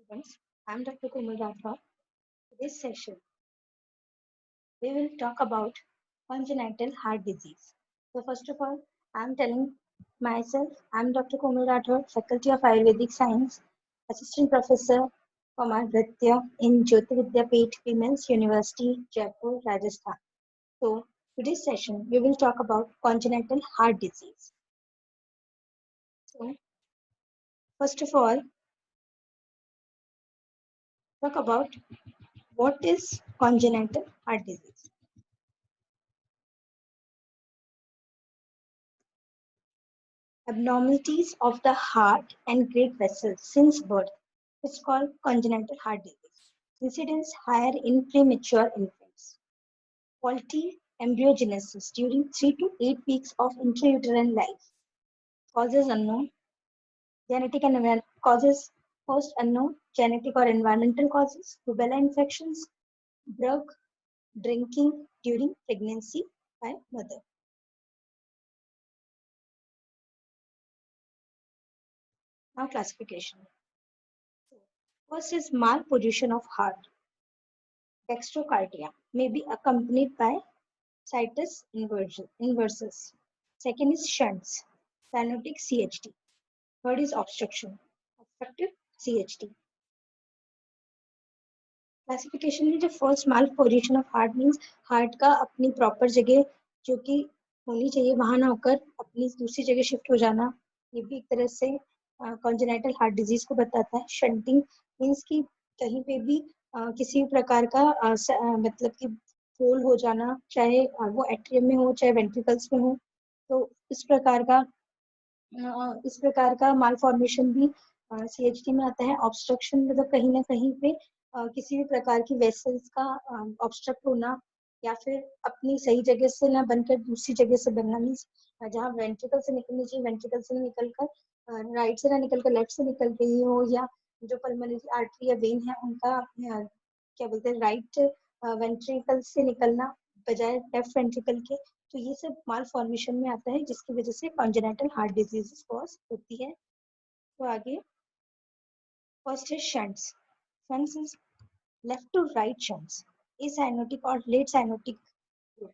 students. I'm Dr. Komal Rathod. Today's session, we will talk about congenital heart disease. So first of all, I'm telling myself, I'm Dr. Komal Rathod, Faculty of Ayurvedic Science, Assistant Professor for Nritya in Jyotirvidya Peeth Women's University, Jaipur, Rajasthan. So today's session, we will talk about congenital heart disease. So first of all, talk about what is congenital heart disease. Abnormalities of the heart and great vessels since birth is called congenital heart disease. Incidence higher in premature infants. Faulty embryogenesis during 3 to 8 weeks of intrauterine life. Causes unknown. Genetic and causes first unknown. Genetic or environmental causes. Rubella infections. Drug drinking during pregnancy by mother. Now classification. First is malposition of heart. Dextrocardia may be accompanied by situs inversus. Second is shunts, cyanotic CHD. Third is obstruction, obstructive CHD. Classification में जो first mall position of heart means heart का अपनी proper जगह जो कि होनी चाहिए वहां ना होकर अपनी दूसरी जगह शिफ्ट हो जाना, ये भी एक तरह से कॉन्जेनाइटल हार्ट डिजीज को बताता है. शंटिंग मींस कि कहीं पे भी किसी प्रकार का मतलब कि होल हो जाना, चाहे वो एट्रियम में हो चाहे वेंट्रिकल्स में हो, तो इस प्रकार का माल फॉर्मेशन भी CHD में आता है. ऑब्स्ट्रक्शन मतलब कहीं ना कहीं पे किसी भी प्रकार की वेसल्स का ऑब्स्ट्रक्ट होना या फिर अपनी सही जगह से ना बनकर दूसरी जगह से बनना, मीन्स जहाँ वेंट्रिकल से निकलनी चाहिए वेंट्रिकल से निकलकर राइट से ना निकलकर लेफ्ट से निकल रही हो, या जो पल्मोनरी आर्टरी या वेन है उनका क्या बोलते हैं राइट वेंट्रिकल से निकलना बजाय लेफ्ट वेंट्रिकल के, तो ये सब माल फॉर्मेशन में आता है जिसकी वजह से कॉन्जेनाइटल हार्ट डिजीज कॉज होती है. तो आगे फर्स्ट है shunts. Shunts is left to right shunts, acyanotic और late cyanotic group.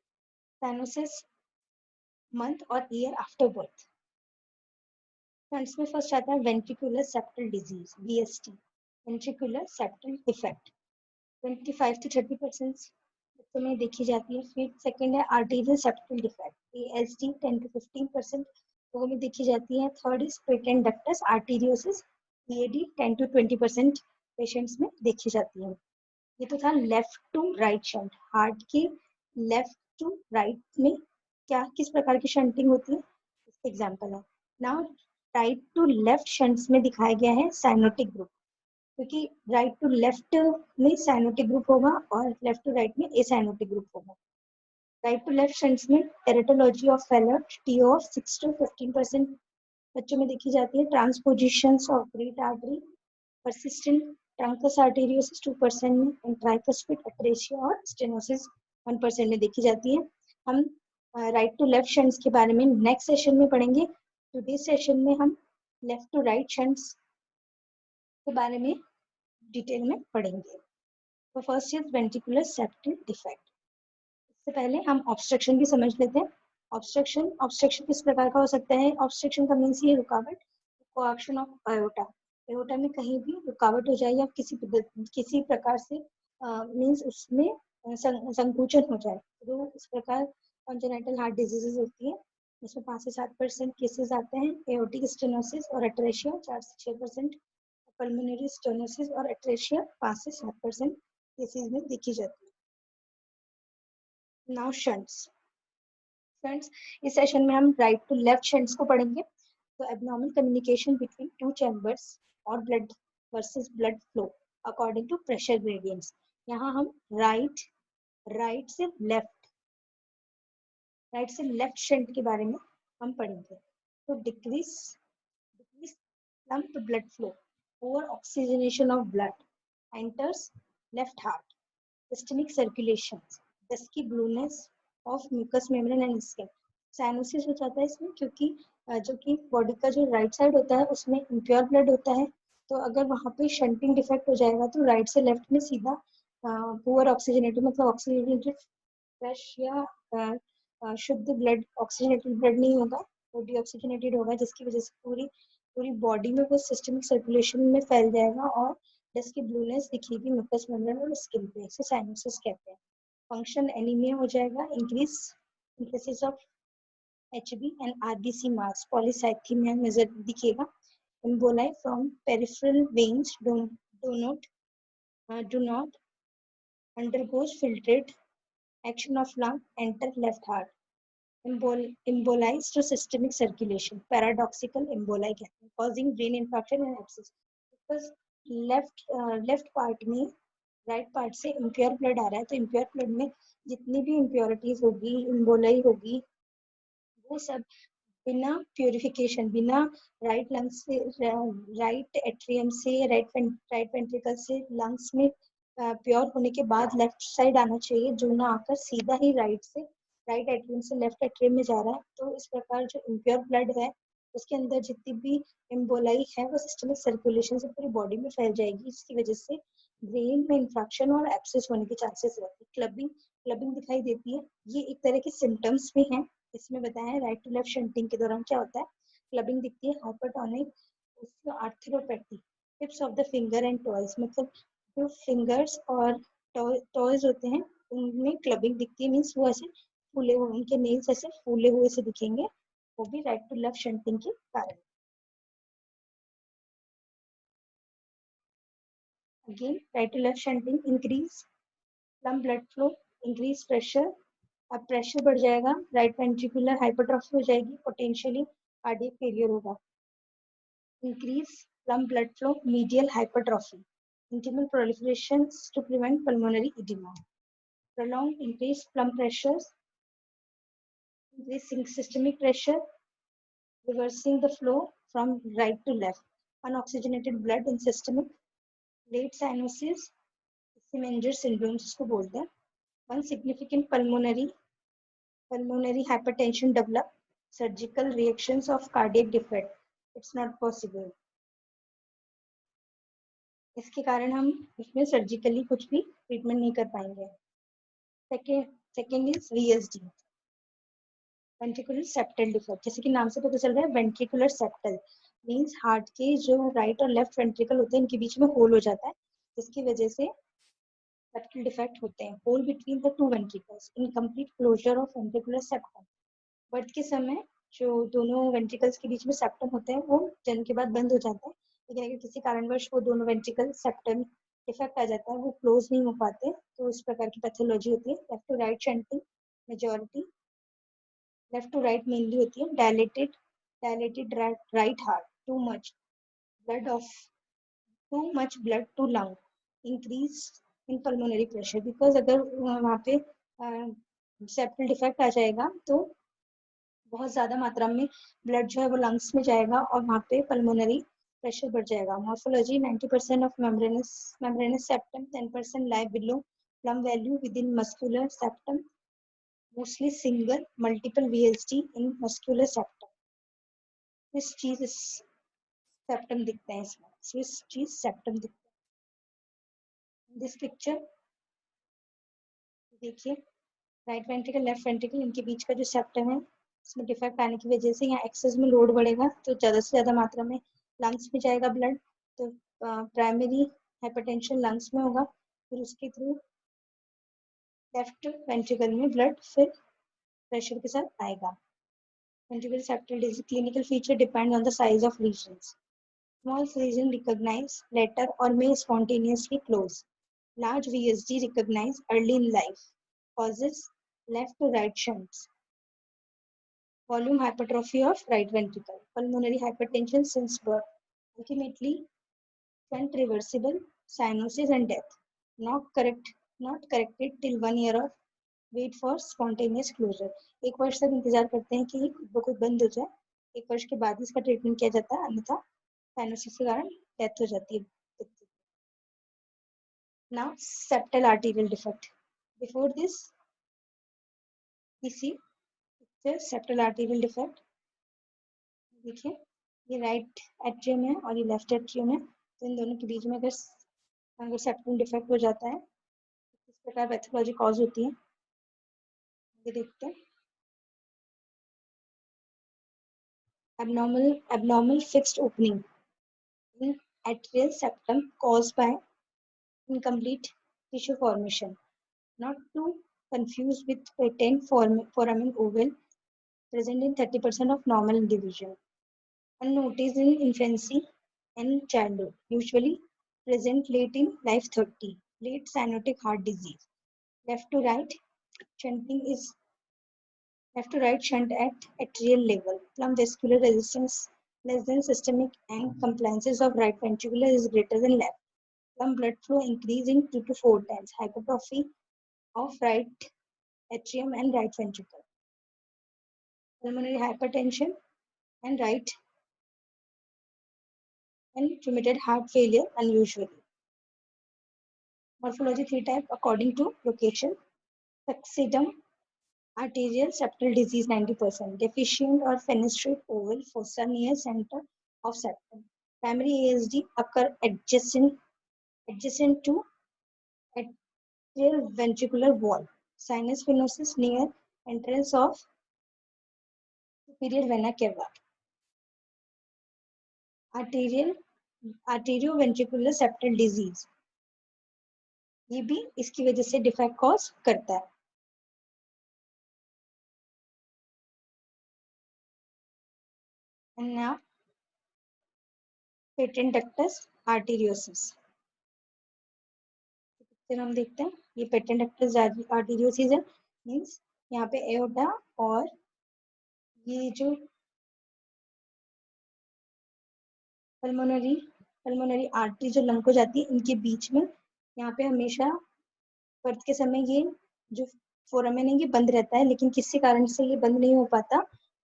Cyanosis month और ईयर आफ्टर बर्थ. शंट्स में फर्स्ट आता है ventricular septal disease VSD, ventricular septal defect. 25 to 30% बच्चों में देखी जाती है. फिर सेकंड है arterial septal defect ASD, 10 to 15% लोगों में देखी जाती है. Third is patent ductus arteriosus PAD, 10 to 20% patients में देखी जाती है. ये तो था left to right shunt. Heart के लेफ्ट टू राइट में क्या किस प्रकार की शंटिंग होती है इसके एग्जांपल है. Now right to left shunts में दिखाया गया है साइनोटिक ग्रुप, क्योंकि राइट टू लेफ्ट में साइनोटिक ग्रुप होगा और लेफ्ट टू राइट में एसाइनोटिक ग्रुप होगा. राइट टू लेफ्ट शंट्स में tetralogy of Fallot TO of 6 to 15% बच्चों में देखी जाती है. Transpositions of great artery, persistent truncus arteriosus 2% में, and tricuspid atresia और stenosis 1% में देखी जाती है. हम राइट टू लेफ्ट शंट्स के बारे में नेक्स्ट सेशन में पढ़ेंगे. टुडे सेशन में हम लेफ्ट टू राइट शंट्स के बारे में डिटेल में पढ़ेंगे. तो first is ventricular septal defect. इससे पहले हम ऑब्स्ट्रक्शन भी समझ लेते हैं. ऑब्स्ट्रक्शन किस प्रकार का हो सकता है. ऑब्स्ट्रक्शन का मीन्स ये रुकावट, कोएक्शन ऑफ आयोटा. एओर्टा में कहीं भी रुकावट हो जाए या किसी प्रकार से मींस उसमें संकुचन हो जाए, तो इस प्रकार कॉन्जेनाइटल हार्ट डिजीजेस होती है. इसमें 5 से 7% केसेस आते हैं. एओर्टिक स्टेनोसिस और एट्रेशिया 4 से 6%, पल्मोनरी स्टेनोसिस और एट्रेशिया 5 से 7% केसेस में देखी जाती है. Now shunts. इस सेशन में हम राइट टू लेफ्ट शंट्स को पढ़ेंगे. तो abnormal communication between two chambers और blood versus blood flow according to pressure gradients. यहाँ हम राइट से लेफ्ट शंट के बारे में हम पढ़ेंगे. तो decrease lung blood flow, over oxygenation of blood enters left heart, systemic circulation, dusky blueness of mucous membrane and skin. Cyanosis हो जाता है इसमें क्योंकि जो कि बॉडी का जो राइट साइड होता है उसमें इम्प्योर ब्लड होता है, तो अगर वहाँ पे शंटिंग डिफेक्ट हो जाएगा तो राइट से लेफ्ट में सीधा पुअर ऑक्सीजनेटेड मतलब ऑक्सीजनेटेड फ्रेश या शुद्ध ब्लड ऑक्सीजनेटेड ब्लड नहीं होगा, वो डीऑक्सीजनेटेड होगा, जिसकी वजह से पूरी पूरी बॉडी में वो सिस्टमिक सर्कुलेशन में फैल जाएगा और डस्ट की ब्लूनेस दिखेगी म्यूकस मेम्ब्रेन और स्किन पे, इसे साइनोसिस कहते हैं। फंक्शन एनीमिया हो जाएगा, increase synthesis of HB and RBC mass, polycythemia नजर दिखेगा, emboli from peripheral veins do not undergoes filtrate action of lung enter left heart, embolize to systemic circulation, paradoxical emboli कहते हैं, causing brain infarction and abscess, because left part में right part से impure blood आ रहा है, तो impure blood में जितनी भी इम्प्योरिटीज होगी, इम्बोलाई होगी, वो सब बिना प्यूरिफिकेशन, बिना राइट लंग्स से, राइट एट्रियम से, राइट वेंट्रिकल से लंग्स में प्योर होने के बाद लेफ्ट साइड आना चाहिए, जो ना आकर सीधा ही राइट एट्रियम से लेफ्ट एट्रियम में जा रहा है। तो इस प्रकार जो इम्प्योर ब्लड है उसके अंदर जितनी भी एम्बोलाई है वो सिस्टमिक सर्कुलेशन से पूरी बॉडी में फैल जाएगी, इसकी वजह से ब्रेन में इंफ्रैक्शन और एब्सेस होने के चांसेस रहते हैं। क्लबिंग दिखाई देती है, ये एक तरह के सिम्टम्स भी हैं। इसमें बताया है राइट टू लेफ्ट शंटिंग के दौरान क्या होता है, क्लबिंग दिखती है, hypertonic arthropathy, tips of the finger and toes, मतलब जो फिंगर्स और टॉयज होते हैं उनमें क्लबिंग दिखती है, मीन्स वो ऐसे फूले हुए, उनके नेल्स ऐसे फूले हुए से दिखेंगे, वो भी राइट टू लेफ्ट शंटिंग के कारण। Again right to left shunting, increase lung blood flow, increase pressure, अब प्रेशर बढ़ जाएगा, राइट वेंट्रिकुलर हाइपरट्रॉफी हो जाएगी, पोटेंशियली कार्डियक फेलियर होगा। Increase lung blood flow, medial hypertrophy, intimal proliferations to prevent pulmonary edema, prolonged increased plumb pressures, increasing systemic pressure, reversing the flow from right to left, unoxygenated blood in systemic, late cyanosis, Semenger syndrome जिसको बोलते हैं, one significant pulmonary hypertension develop, surgical reactions of cardiac defect, it's not possible, इसके कारण हम उसमें surgically कुछ भी treatment नहीं कर पाएंगे। Second is VSD, ventricular septal defect, जैसे कि नाम से पता चल रहा है, वेंट्रिकुलर सेप्टल मींस हार्ट के जो राइट और लेफ्ट वेंट्रिकल होते हैं इनके बीच में होल हो जाता है, जिसकी वजह से सेप्टल डिफेक्ट होते हैं, hole between the two ventricles, incomplete closure of ventricular septum, birth के समय जो दोनों वेंट्रिकल्स के बीच में सेप्टम होते हैं वो जन्म के बाद बंद हो जाता है, लेकिन अगर किसी कारणवश वो दोनों वेंट्रिकल सेप्टम डिफेक्ट आ जाता है, वो क्लोज नहीं हो पाते, तो इस प्रकार की पैथोलॉजी होती है। Left to right shunting majority, left to right mainly होती है, dilated right heart, too much blood to lung, increase in pulmonary pressure, because अगर वहाँ पे सेप्टल डिफेक्ट आ जाएगा तो बहुत ज्यादा मात्रा में ब्लड जो है वो लंग्स में जाएगा और वहाँ पे पल्मोनरी प्रेशर बढ़ जाएगा। Morphology, 90% of membranous septum, 10% lie below plumb value within muscular septum, mostly single multiple VSD in muscular septum, Swiss cheese septum दिखते हैं, इसमें स्विस चीज सेप्टम दिखता है। दिस पिक्चर देखिए, राइट वेंट्रिकल लेफ्ट वेंट्रिकल इनके बीच का जो सेप्टम है इसमें डिफेक्ट आने की वजह से यहाँ एक्सेस में लोड बढ़ेगा, तो ज्यादा से ज्यादा मात्रा में लंग्स में जाएगा ब्लड, तो प्राइमरी हाइपरटेंशन लंग्स में होगा, फिर उसके थ्रू लेफ्ट वेंट्रिकल में ब्लड फिर प्रेशर के साथ आएगा। Ventricular septal disease clinical feature depend on the size of lesions. Small lesion recognized later or may spontaneously close. Large VSD recognized early in life. Causes left to right shunts. Volume hypertrophy of right ventricle. Pulmonary hypertension since birth. Ultimately, shunt reversible, cyanosis and death. Not corrected till 1 year of wait for spontaneous closure. 1 वर्ष तक इंतजार करते हैं कि खुद ब खुद बंद हो जाए, 1 वर्ष के बाद इसका ट्रीटमेंट किया जाता है, अन्यथा साइनोसिस के कारण डेथ हो जाती है। Now septal arterial defect, before this इसी सेप्टल आर्टेरियल डिफेक्ट देखिए, ये राइट एट्रियम है और ये लेफ्ट एट्रियम है, तो इन दोनों के बीच में अगर सेप्टम डिफेक्ट हो जाता है, इस प्रकार पैथोलॉजी कॉज होती है। ये देखते हैं। abnormal fixed opening in atrial septum caused by incomplete tissue formation, not to confuse with patent foramen oval present in 30% of normal individual, unnoticed in infancy and childhood, usually present late in life 30, late cyanotic heart disease. Left to right shunting is left to right shunt at atrial level. Plumb vascular resistance less than systemic and compliances of right ventricular is greater than left. Plumb blood flow increasing 2 to 4 times. Hypertrophy of right atrium and right ventricle. Pulmonary hypertension and right and intermittent heart failure unusually. Morphology 3 type according to location. Succeedum arterial septal disease 90%. Deficient or fenestrate oval fossa near center of septum. Primary ASD occur adjacent to atrial ventricular wall. Sinus venosus near entrance of superior vena cava. Arterioventricular septal disease, ये भी इसकी वजह से defect cause करता है। And now patent ductus arteriosus, फिर हम देखते हैं ये पेटेंट डक्टस आर्टेरियोसिस है, मींस यहाँ पे एओर्टा और ये जो पल्मोनरी आर्टरी जो लंग को जाती है, इनके बीच में यहाँ पे हमेशा बर्थ के समय ये जो फोरामेन है ये बंद रहता है, लेकिन किसी कारण से ये बंद नहीं हो पाता,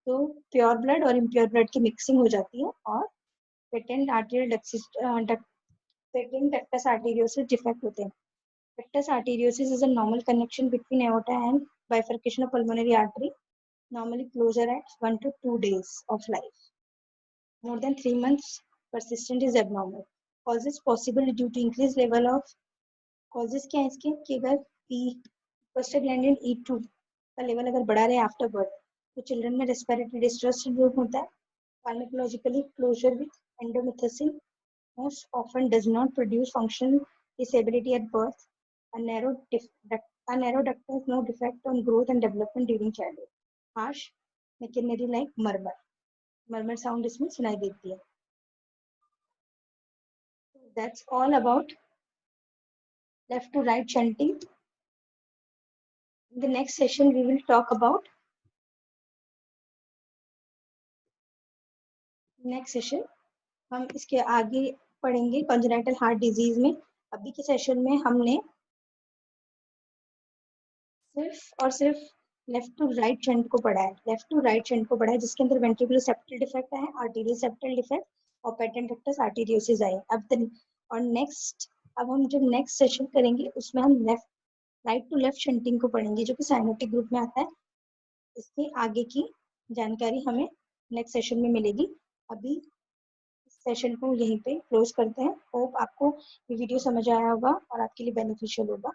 तो प्योर ब्लड और इम्प्योर ब्लड की मिक्सिंग हो जाती है और पेटेंट डक्टस आर्टेरियोसिस डिफेक्ट होते हैं। Ductus arteriosus is a normal connection between aorta and bifurcation of pulmonary artery, normally closure at 1 to 2 days of life. More than 3 months persistent is abnormal. Causes possible due to increased level of causes क्या है इसके कि अगर prostaglandin E2 का level अगर बढ़ा रहे after birth, तो चिल्ड्रन में रेस्पिरेटरी डिस्ट्रेस सिंड्रोम होता है। Pharmacologically closure with endomycin most often does not produce functional disability at birth. A narrow ductus no defect on growth and development during childhood. Harsh machinery like murmur sound इसमें सुनाई देती है। That's all about left to right shunting. In the next session we will talk about हम इसके आगे पढ़ेंगे congenital heart disease में। अभी के सेशन में हमने सिर्फ और सिर्फ लेफ्ट टू राइट शंट को पढ़ा है, जिसके अंदर वेंट्रिकुलर सेप्टल डिफेक्ट है, आर्टेरियल सेप्टल डिफेक्ट और पेटेंट डक्टस आर्टेरियोसिस आए। अब हम जब नेक्स्ट सेशन करेंगे उसमें हम राइट टू लेफ्ट शंटिंग को पढ़ेंगे, जो कि साइनोटिक ग्रुप में आता है। इसके आगे की जानकारी हमें नेक्स्ट सेशन में मिलेगी। अभी सेशन को यहीं पे क्लोज करते हैं। होप आपको ये वीडियो समझ आया होगा और आपके लिए बेनिफिशियल होगा।